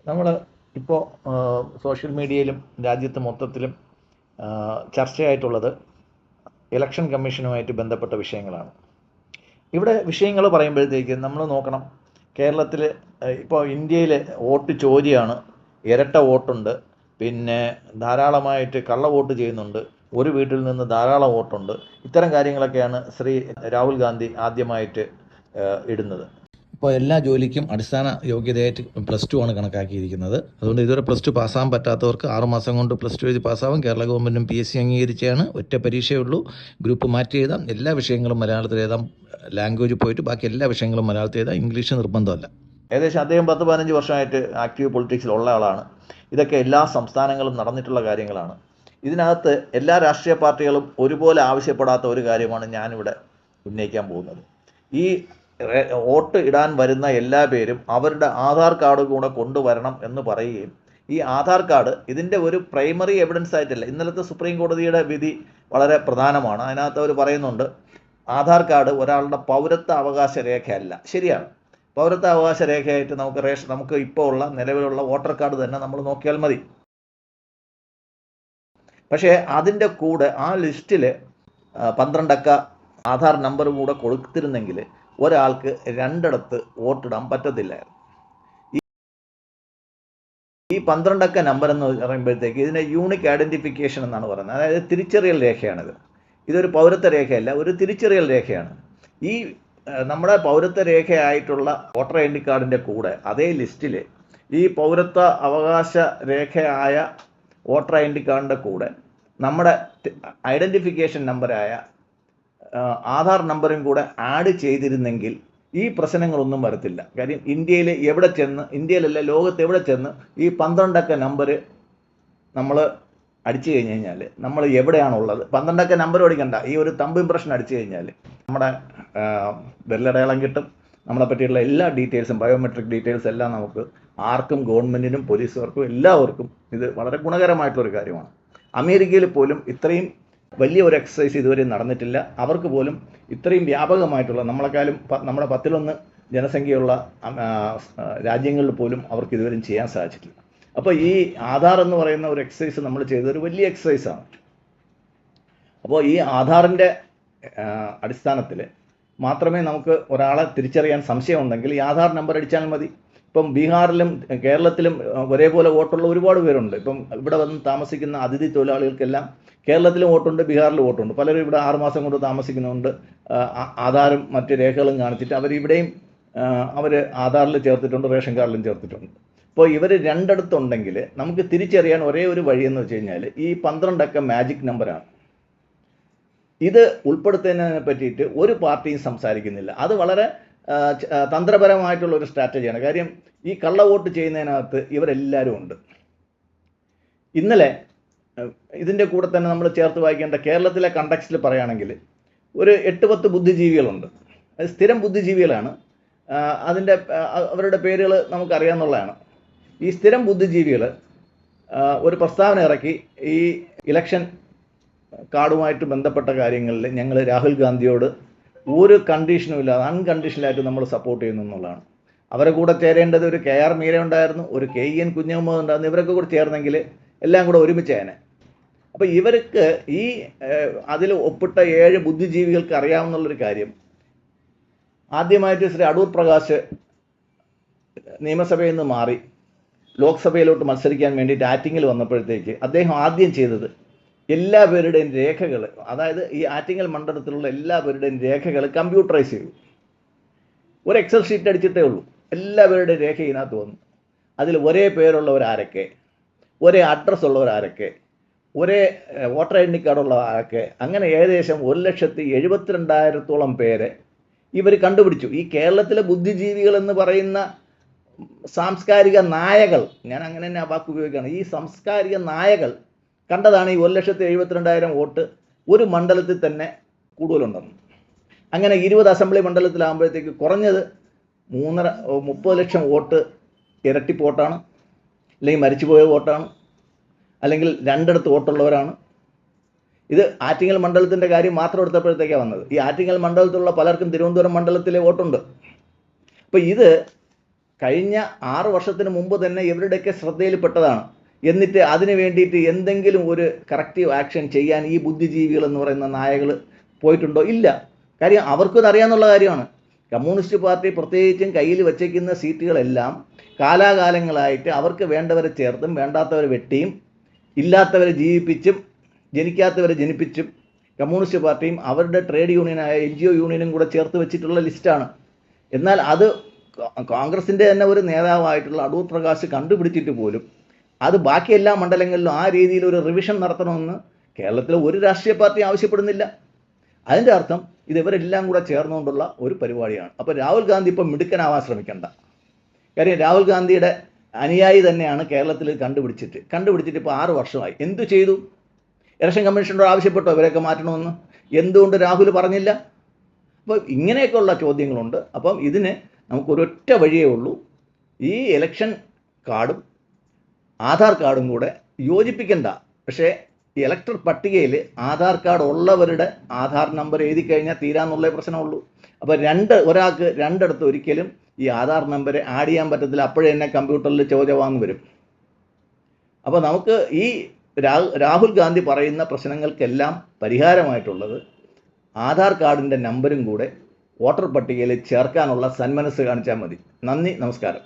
നമ്മൾ ഇപ്പോൾ സോഷ്യൽ മീഡിയയിലും രാജ്യത്ത് മൊത്തത്തിലും ചർച്ചയായിട്ടുള്ളത് ഇലക്ഷൻ കമ്മീഷനുമായിട്ട് ബന്ധപ്പെട്ട വിഷയങ്ങളാണ്. ഇവിടെ വിഷയങ്ങൾ പറയുമ്പോഴത്തേക്ക് നമ്മൾ നോക്കണം, കേരളത്തിൽ ഇപ്പോൾ ഇന്ത്യയിൽ വോട്ട് ചോരിയാണ്, ഇരട്ട വോട്ടുണ്ട്, പിന്നെ ധാരാളമായിട്ട് കള്ള വോട്ട് ചെയ്യുന്നുണ്ട്, ഒരു വീട്ടിൽ നിന്ന് ധാരാളം വോട്ടുണ്ട്. ഇത്തരം കാര്യങ്ങളൊക്കെയാണ് ശ്രീ രാഹുൽ ഗാന്ധി ആദ്യമായിട്ട് ഇടുന്നത്. ഇപ്പോൾ എല്ലാ ജോലിക്കും അടിസ്ഥാന യോഗ്യതയായിട്ട് +2 ആണ് കണക്കാക്കിയിരിക്കുന്നത്. അതുകൊണ്ട് ഇതുവരെ +2 പാസ്സാകാൻ പറ്റാത്തവർക്ക് 6 മാസം കൊണ്ട് +2 എഴുതി പാസ്സാവും. കേരള ഗവൺമെൻറ്റും PSC അംഗീകരിച്ചാണ്. ഒറ്റ പരീക്ഷയേ ഉള്ളൂ. ഗ്രൂപ്പ് മാറ്റി എഴുതാം. എല്ലാ വിഷയങ്ങളും മലയാളത്തിൽ എഴുതാം. ലാംഗ്വേജ് പോയിട്ട് ബാക്കി എല്ലാ വിഷയങ്ങളും മലയാളത്തിൽ എഴുതാം. ഇംഗ്ലീഷ് നിർബന്ധമല്ല. ഏകദേശം അദ്ദേഹം 10-15 വർഷമായിട്ട് ആക്റ്റീവ് പൊളിറ്റിക്സിലുള്ള ആളാണ്. ഇതൊക്കെ എല്ലാ സംസ്ഥാനങ്ങളും നടന്നിട്ടുള്ള കാര്യങ്ങളാണ്. ഇതിനകത്ത് എല്ലാ രാഷ്ട്രീയ പാർട്ടികളും ഒരുപോലെ ആവശ്യപ്പെടാത്ത ഒരു കാര്യമാണ് ഞാനിവിടെ ഉന്നയിക്കാൻ പോകുന്നത്. ഈ വോട്ട് ഇടാൻ വരുന്ന എല്ലാ പേരും അവരുടെ ആധാർ കാർഡ് കൂടെ കൊണ്ടുവരണം എന്ന് പറയുകയും, ഈ ആധാർ കാർഡ് ഇതിൻ്റെ ഒരു പ്രൈമറി എവിഡൻസ് ആയിട്ടല്ല. ഇന്നലത്തെ സുപ്രീം കോടതിയുടെ വിധി വളരെ പ്രധാനമാണ്. അതിനകത്ത് അവർ പറയുന്നുണ്ട്, ആധാർ കാർഡ് ഒരാളുടെ പൗരത്വ അവകാശ രേഖയല്ല. ശരിയാണ്, പൗരത്വ അവകാശ രേഖയായിട്ട് നമുക്ക് ഇപ്പോൾ ഉള്ള നിലവിലുള്ള വോട്ടർ കാർഡ് തന്നെ നമ്മൾ നോക്കിയാൽ മതി. പക്ഷേ അതിൻ്റെ കൂടെ ആ ലിസ്റ്റിൽ 12 അക്ക ആധാർ നമ്പർ കൂടെ കൊടുത്തിരുന്നെങ്കിൽ ഒരാൾക്ക് 2 ഇടത്ത് വോട്ടിടാൻ പറ്റത്തില്ലായിരുന്നു. ഈ 12 അക്ക നമ്പർ എന്ന് പറയുമ്പോഴത്തേക്ക് ഇതിനെ യൂണിക് ഐഡൻറ്റിഫിക്കേഷൻ എന്നാണ് പറയുന്നത്. അതായത് തിരിച്ചറിയൽ രേഖയാണിത്. ഇതൊരു പൗരത്വ രേഖയല്ല, ഒരു തിരിച്ചറിയൽ രേഖയാണ്. ഈ നമ്മുടെ പൗരത്വ രേഖയായിട്ടുള്ള വോട്ടർ ഐ ഡി കാർഡിൻ്റെ കൂടെ അതേ ലിസ്റ്റിൽ ഈ പൗരത്വ അവകാശ രേഖയായ വോട്ടർ ഐ ഡി കാർഡിൻ്റെ കൂടെ നമ്മുടെ ഐഡൻറ്റിഫിക്കേഷൻ നമ്പറായ ആധാർ നമ്പറും കൂടെ ആഡ് ചെയ്തിരുന്നെങ്കിൽ ഈ പ്രശ്നങ്ങളൊന്നും വരത്തില്ല. കാര്യം ഇന്ത്യയിൽ എവിടെ ചെന്ന്, ഇന്ത്യയിലല്ല ലോകത്ത് എവിടെ ചെന്ന് ഈ 12 അക്ക നമ്പർ നമ്മൾ അടിച്ചു കഴിഞ്ഞ് കഴിഞ്ഞാൽ നമ്മൾ എവിടെയാണുള്ളത്, 12 അക്ക നമ്പർ ഓടിക്കണ്ട, ഈ ഒരു തമ്പ് ഇംപ്രഷൻ അടിച്ചു കഴിഞ്ഞാൽ നമ്മുടെ വിരലടയാളം കിട്ടും. നമ്മളെ പറ്റിയുള്ള എല്ലാ ഡീറ്റെയിൽസും, ബയോമെട്രിക് ഡീറ്റെയിൽസ് എല്ലാം നമുക്ക് ആർക്കും, ഗവൺമെൻറ്റിനും പോലീസുകാർക്കും എല്ലാവർക്കും ഇത് വളരെ ഗുണകരമായിട്ടുള്ളൊരു കാര്യമാണ്. അമേരിക്കയിൽ പോലും ഇത്രയും വലിയ ഒരു എക്സസൈസ് ഇതുവരെ നടന്നിട്ടില്ല. അവർക്ക് പോലും ഇത്രയും വ്യാപകമായിട്ടുള്ള, നമ്മളെക്കാളും നമ്മുടെ 10-1 ജനസംഖ്യയുള്ള രാജ്യങ്ങളിൽ പോലും അവർക്ക് ഇതുവരെയും ചെയ്യാൻ സാധിച്ചിട്ടില്ല. അപ്പോൾ ഈ ആധാർ എന്ന് പറയുന്ന ഒരു എക്സസൈസ് നമ്മൾ ചെയ്തൊരു വലിയ എക്സസൈസാണ്. അപ്പോൾ ഈ ആധാറിൻ്റെ അടിസ്ഥാനത്തിൽ മാത്രമേ നമുക്ക് ഒരാളെ തിരിച്ചറിയാൻ സംശയമുണ്ടെങ്കിൽ ഈ ആധാർ നമ്പർ അടിച്ചാൽ മതി. ഇപ്പം ബീഹാറിലും കേരളത്തിലും ഒരേപോലെ വോട്ടുള്ള ഒരുപാട് പേരുണ്ട്. ഇപ്പം ഇവിടെ വന്ന് താമസിക്കുന്ന അതിഥി തൊഴിലാളികൾക്കെല്ലാം കേരളത്തിലും വോട്ടുണ്ട്, ബീഹാറിലും വോട്ടുണ്ട്. പലരും ഇവിടെ 6 മാസം കൊണ്ട് താമസിക്കുന്നുണ്ട്. ആധാറും മറ്റ് രേഖകളും കാണിച്ചിട്ട് അവരിവിടെയും അവർ ആധാറിൽ ചേർത്തിട്ടുണ്ട്, റേഷൻ കാർഡിലും ചേർത്തിട്ടുണ്ട്. അപ്പോൾ ഇവർ 2 ഇടത്തുണ്ടെങ്കിൽ നമുക്ക് തിരിച്ചറിയാൻ ഒരേ ഒരു വഴിയെന്ന് വെച്ച് കഴിഞ്ഞാൽ ഈ 12 അക്ക മാജിക് നമ്പറാണ്. ഇത് ഉൾപ്പെടുത്തുന്നതിനെ പറ്റിയിട്ട് ഒരു പാർട്ടിയും സംസാരിക്കുന്നില്ല. അത് വളരെ തന്ത്രപരമായിട്ടുള്ള ഒരു സ്ട്രാറ്റജിയാണ്. കാര്യം ഈ കള്ള വോട്ട് ചെയ്യുന്നതിനകത്ത് ഇവരെല്ലാവരും ഉണ്ട്. ഇന്നലെ ഇതിൻ്റെ കൂടെ തന്നെ നമ്മൾ ചേർത്ത് വായിക്കേണ്ട കേരളത്തിലെ കണ്ടക്സ്റ്റിൽ പറയുകയാണെങ്കിൽ ഒരു 8-10 ബുദ്ധിജീവികളുണ്ട്. അത് സ്ഥിരം ബുദ്ധിജീവികളാണ്. അതിൻ്റെ അവരുടെ പേരുകൾ നമുക്കറിയാമെന്നുള്ളതാണ്. ഈ സ്ഥിരം ബുദ്ധിജീവികൾ ഒരു പ്രസ്താവന ഇറക്കി, ഈ ഇലക്ഷൻ കാർഡുമായിട്ട് ബന്ധപ്പെട്ട കാര്യങ്ങളിൽ ഞങ്ങൾ രാഹുൽ ഗാന്ധിയോട് ഒരു കണ്ടീഷനും ഇല്ലാതെ അൺകണ്ടീഷണലായിട്ട് നമ്മൾ സപ്പോർട്ട് ചെയ്യുന്നു എന്നുള്ളതാണ്. അവരെ കൂടെ ചേരേണ്ടത് ഒരു KR മീര ഉണ്ടായിരുന്നു, ഒരു KN കുഞ്ഞഹമ്മദ് ഉണ്ടായിരുന്നു. ഇവരൊക്കെ കൂടെ ചേർന്നെങ്കിൽ എല്ലാം കൂടെ ഒരുമിച്ചാണ്. അപ്പോൾ ഇവർക്ക് ഈ അതിൽ ഒപ്പിട്ട 7 ബുദ്ധിജീവികൾക്ക് അറിയാവുന്നുള്ളൊരു കാര്യം, ആദ്യമായിട്ട് ശ്രീ അടൂർ പ്രകാശ് നിയമസഭയിൽ നിന്ന് മാറി ലോക്സഭയിലോട്ട് മത്സരിക്കാൻ വേണ്ടിയിട്ട് ആറ്റിങ്ങിൽ വന്നപ്പോഴത്തേക്ക് അദ്ദേഹം ആദ്യം ചെയ്തത് എല്ലാ പേരുടെയും രേഖകൾ, അതായത് ഈ ആറ്റിങ്ങൽ മണ്ഡലത്തിലുള്ള എല്ലാ പേരുടെയും രേഖകൾ കമ്പ്യൂട്ടറൈസ് ചെയ്തു. ഒരു എക്സൽ ഷീറ്റ് അടിച്ചിട്ടേ ഉള്ളൂ. എല്ലാവരുടെയും രേഖ ഇതിനകത്ത് വന്നു. അതിൽ ഒരേ പേരുള്ളവരാരൊക്കെ, ഒരേ അഡ്രസ്സ് ഉള്ളവരാരൊക്കെ, ഒരേ വോട്ടർ ഐ ഡി കാർഡുള്ള ആരൊക്കെ, അങ്ങനെ ഏകദേശം 1,72,000-ഓളം പേരെ ഇവർ കണ്ടുപിടിച്ചു. ഈ കേരളത്തിലെ ബുദ്ധിജീവികൾ എന്ന് പറയുന്ന സാംസ്കാരിക നായകൾ, ഞാൻ അങ്ങനെ തന്നെ ആ വാക്ക് ഉപയോഗിക്കുകയാണ്, ഈ സാംസ്കാരിക നായകൾ കണ്ടതാണ് ഈ 1,72,000 വോട്ട് ഒരു മണ്ഡലത്തിൽ തന്നെ കൂടുതലുണ്ടെന്ന്. അങ്ങനെ 20 അസംബ്ലി മണ്ഡലത്തിലാകുമ്പോഴത്തേക്ക് കുറഞ്ഞത് 30 ലക്ഷം വോട്ട് ഇരട്ടി വോട്ടാണ്, അല്ലെങ്കിൽ മരിച്ചുപോയ വോട്ടാണ്, അല്ലെങ്കിൽ 2 ഇടത്ത് വോട്ടുള്ളവരാണ്. ഇത് ആറ്റിങ്ങൽ മണ്ഡലത്തിൻ്റെ കാര്യം മാത്രം എടുത്തപ്പോഴത്തേക്കാണ് വന്നത്. ഈ ആറ്റിങ്ങൽ മണ്ഡലത്തിലുള്ള പലർക്കും തിരുവനന്തപുരം മണ്ഡലത്തിലെ വോട്ടുണ്ട്. അപ്പോൾ ഇത് കഴിഞ്ഞ 6 വർഷത്തിന് മുമ്പ് തന്നെ ഇവരുടെയൊക്കെ ശ്രദ്ധയിൽപ്പെട്ടതാണ്. എന്നിട്ട് അതിന് വേണ്ടിയിട്ട് എന്തെങ്കിലും ഒരു കറക്റ്റീവ് ആക്ഷൻ ചെയ്യാൻ ഈ ബുദ്ധിജീവികൾ എന്ന് പറയുന്ന നായകൾ പോയിട്ടുണ്ടോ? ഇല്ല. കാര്യം അവർക്കും അറിയാമെന്നുള്ള കാര്യമാണ്. കമ്മ്യൂണിസ്റ്റ് പാർട്ടി പ്രത്യേകിച്ചും കയ്യിൽ വച്ചേക്കുന്ന സീറ്റുകളെല്ലാം കാലാകാലങ്ങളായിട്ട് അവർക്ക് വേണ്ടവരെ ചേർത്തും വേണ്ടാത്തവരെ വെട്ടിയും ഇല്ലാത്തവരെ ജീവിപ്പിച്ചും ജനിക്കാത്തവരെ ജനിപ്പിച്ചും കമ്മ്യൂണിസ്റ്റ് പാർട്ടിയും അവരുടെ ട്രേഡ് യൂണിയനായ NGO യൂണിയനും കൂടെ ചേർത്ത് വെച്ചിട്ടുള്ള ലിസ്റ്റാണ്. എന്നാൽ അത് കോൺഗ്രസിൻ്റെ തന്നെ ഒരു നേതാവായിട്ടുള്ള അടൂർ പ്രകാശ് കണ്ടുപിടിച്ചിട്ട് പോലും അത് ബാക്കി എല്ലാ മണ്ഡലങ്ങളിലും ആ രീതിയിൽ ഒരു റിവിഷൻ നടത്തണമെന്ന് കേരളത്തിലെ ഒരു രാഷ്ട്രീയ പാർട്ടി ആവശ്യപ്പെടുന്നില്ല. അതിൻ്റെ അർത്ഥം ഇത് ഇവരെല്ലാം കൂടെ ചേർന്നുകൊണ്ടുള്ള ഒരു പരിപാടിയാണ്. അപ്പോൾ രാഹുൽ ഗാന്ധി ഇപ്പം മിടുക്കനാവാൻ ശ്രമിക്കണ്ട. കാര്യം രാഹുൽ ഗാന്ധിയുടെ അനുയായി തന്നെയാണ് കേരളത്തിൽ കണ്ടുപിടിച്ചിട്ട് ഇപ്പോൾ 6 വർഷമായി. എന്തു ചെയ്തു? ഇലക്ഷൻ കമ്മീഷനോട് ആവശ്യപ്പെട്ടോ ഇവരെയൊക്കെ മാറ്റണമെന്ന്? എന്തുകൊണ്ട് രാഹുൽ പറഞ്ഞില്ല? അപ്പോൾ ഇങ്ങനെയൊക്കെയുള്ള ചോദ്യങ്ങളുണ്ട്. അപ്പം ഇതിന് നമുക്കൊരൊറ്റ വഴിയേ ഉള്ളൂ. ഈ ഇലക്ഷൻ കാർഡും ആധാർ കാർഡും കൂടെ യോജിപ്പിക്കണ്ട. പക്ഷേ ഈ ഇലക്ടർ പട്ടികയിൽ ആധാർ കാർഡ് ഉള്ളവരുടെ ആധാർ നമ്പർ എഴുതി കഴിഞ്ഞാൽ തീരാന്നുള്ള പ്രശ്നമുള്ളൂ. അപ്പോൾ ഒരാൾക്ക് രണ്ടിടത്ത് ഒരിക്കലും ഈ ആധാർ നമ്പർ ആഡ് ചെയ്യാൻ പറ്റത്തില്ല. അപ്പോഴേ തന്നെ കമ്പ്യൂട്ടറിൽ ചോദ്യവാങ്ങി വരും. അപ്പോൾ നമുക്ക് ഈ രാഹുൽ ഗാന്ധി പറയുന്ന പ്രശ്നങ്ങൾക്കെല്ലാം പരിഹാരമായിട്ടുള്ളത് ആധാർ കാർഡിൻ്റെ നമ്പരും കൂടെ വോട്ടർ പട്ടികയിൽ ചേർക്കാനുള്ള സന്മനസ് കാണിച്ചാൽ മതി. നന്ദി, നമസ്കാരം.